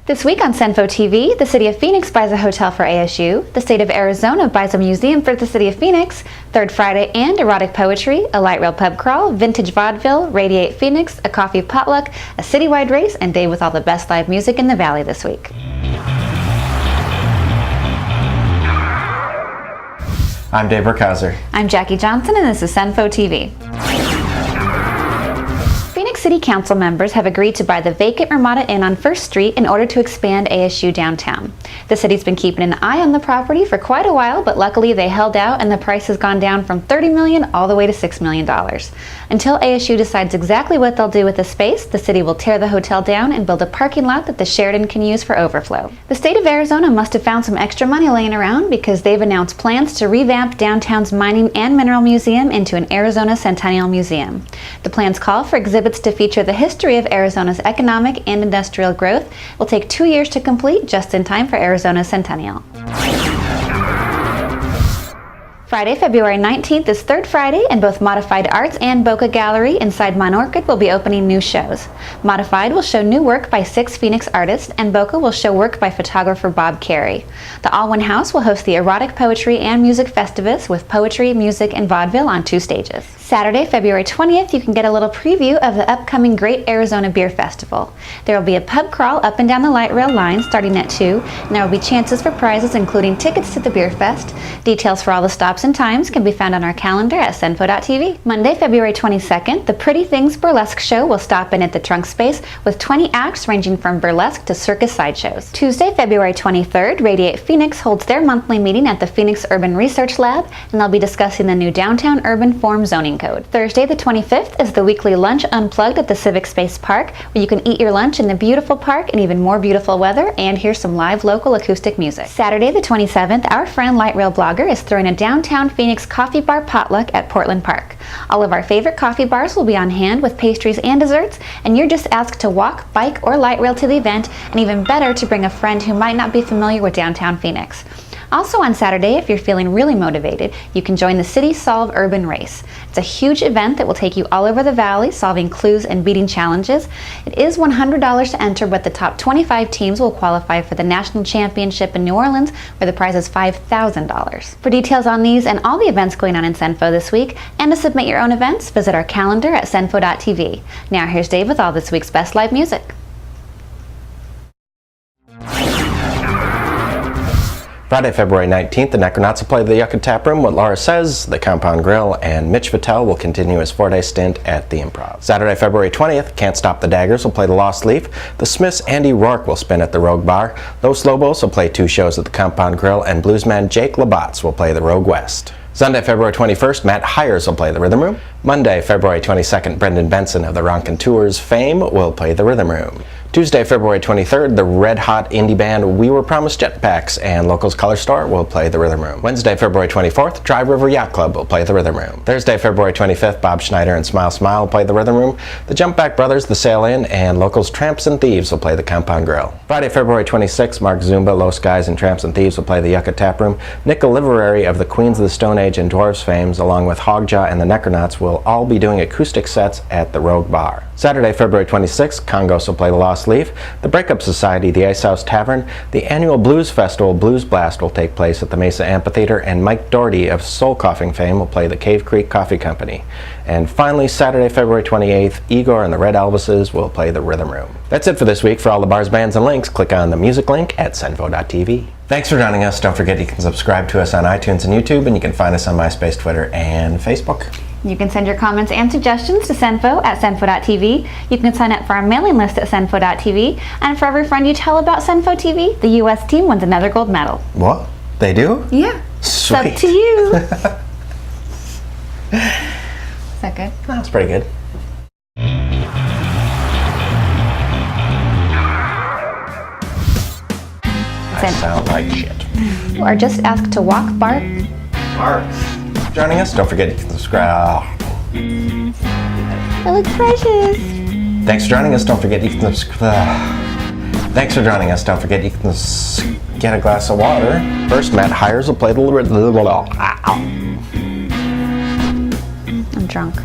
This week on CenPhoTV, the City of Phoenix buys a hotel for ASU, the State of Arizona buys a museum for the City of Phoenix, Third Friday and Erotic Poetry, a light rail pub crawl, vintage vaudeville, Radiate Phoenix, a coffee potluck, a citywide race, and day with all the best live music in the Valley this week. I'm Dave Burkhauser. I'm Jackie Johnson, and this is CenPhoTV. City Council members have agreed to buy the vacant Ramada Inn on 1st Street in order to expand ASU downtown. The city's been keeping an eye on the property for quite a while, but luckily they held out and the price has gone down from $30 million all the way to $6 million. Until ASU decides exactly what they'll do with the space, the city will tear the hotel down and build a parking lot that the Sheraton can use for overflow. The state of Arizona must have found some extra money laying around because they've announced plans to revamp downtown's Mining and Mineral Museum into an Arizona Centennial Museum. The plans call for exhibits to feature the history of Arizona's economic and industrial growth. It will take 2 years to complete, just in time for Arizona's centennial. Friday, February 19th is Third Friday, and both Modified Arts and Boca Gallery inside Monorchid will be opening new shows. Modified will show new work by 6 Phoenix artists, and Boca will show work by photographer Bob Carey. The All One House will host the Erotic Poetry and Music Festivus with poetry, music, and vaudeville on 2 stages. Saturday, February 20th, you can get a little preview of the upcoming Great Arizona Beer Festival. There will be a pub crawl up and down the light rail line starting at 2, and there will be chances for prizes including tickets to the Beer Fest. Details for all the stops and times can be found on our calendar at CenPho.tv. Monday, February 22nd, the Pretty Things Burlesque Show will stop in at the Trunk Space with 20 acts ranging from burlesque to circus sideshows. Tuesday, February 23rd, Radiate Phoenix holds their monthly meeting at the Phoenix Urban Research Lab, and they'll be discussing the new Downtown Urban Form Zoning Code. Thursday, the 25th, is the weekly Lunch Unplugged at the Civic Space Park, where you can eat your lunch in the beautiful park in even more beautiful weather and hear some live local acoustic music. Saturday, the 27th, our friend Light Rail Blogger is throwing a Downtown Phoenix coffee bar potluck at Portland Park. All of our favorite coffee bars will be on hand with pastries and desserts, and you're just asked to walk, bike, or light rail to the event, and even better to bring a friend who might not be familiar with downtown Phoenix. Also on Saturday, if you're feeling really motivated, you can join the City Solve Urban Race. It's a huge event that will take you all over the valley, solving clues and beating challenges. It is $100 to enter, but the top 25 teams will qualify for the National Championship in New Orleans, where the prize is $5,000. For details on these and all the events going on in CenPho this week, and to submit your own events, visit our calendar at CenPho.tv. Now here's Dave with all this week's best live music. Friday, February 19th, the Necronauts will play the Yucca Tap Room, What Laura Says, the Compound Grill, and Mitch Fatel will continue his 4-day stint at the Improv. Saturday, February 20th, Can't Stop the Daggers will play the Lost Leaf, the Smiths' Andy Rourke will spin at the Rogue Bar, Los Lobos will play 2 shows at the Compound Grill, and bluesman Jake Botz will play the Rogue West. Sunday, February 21st, Matt Hires will play the Rhythm Room. Monday, February 22nd, Brendan Benson of the Ronkin Tours fame will play the Rhythm Room. Tuesday, February 23rd, the red-hot indie band We Were Promised JetPacks and locals Colorstore will play the Rhythm Room. Wednesday, February 24th, Dry River Yacht Club will play the Rhythm Room. Thursday, February 25th, Bob Schneider and Smile Smile will play the Rhythm Room. The Jumpback Brothers, The Sail Inn, and locals Tramps and Thieves will play the Compound Grill. Friday, February 26th, Mark Zumba, Los Guys, and Tramps and Thieves will play the Yucca Tap Room. Nick Oliveri of the Queens of the Stone Age and Dwarfs fames, along with Hogjaw and the Necronauts, will all be doing acoustic sets at the Rogue Bar. Saturday, February 26th, Kongos will play the Lost Leaf. The Breakup Society, the Ice House Tavern, the annual Blues Festival Blues Blast will take place at the Mesa Amphitheatre, and Mike Doherty of Soul Coughing fame will play the Cave Creek Coffee Company. And finally, Saturday, February 28th, Igor and the Red Elvises will play the Rhythm Room. That's it for this week. For all the bars, bands, and links, click on the music link at CenPho.tv. Thanks for joining us. Don't forget you can subscribe to us on iTunes and YouTube, and you can find us on MySpace, Twitter, and Facebook. You can send your comments and suggestions to CenPho at CenPho.tv. You can sign up for our mailing list at CenPho.tv. And for every friend you tell about CenPhoTV, the U.S. team wins another gold medal. What? They do? Yeah. Sweet. It's up to you. Is that good? That's pretty good. I sound like shit. Or just ask to walk, bark. Bark. Joining us, don't forget you can subscribe. It looks precious. Thanks for joining us. Don't forget you can subscribe. Thanks for joining us. Don't forget you can get a glass of water. First, Matt Hires will play the. I'm drunk.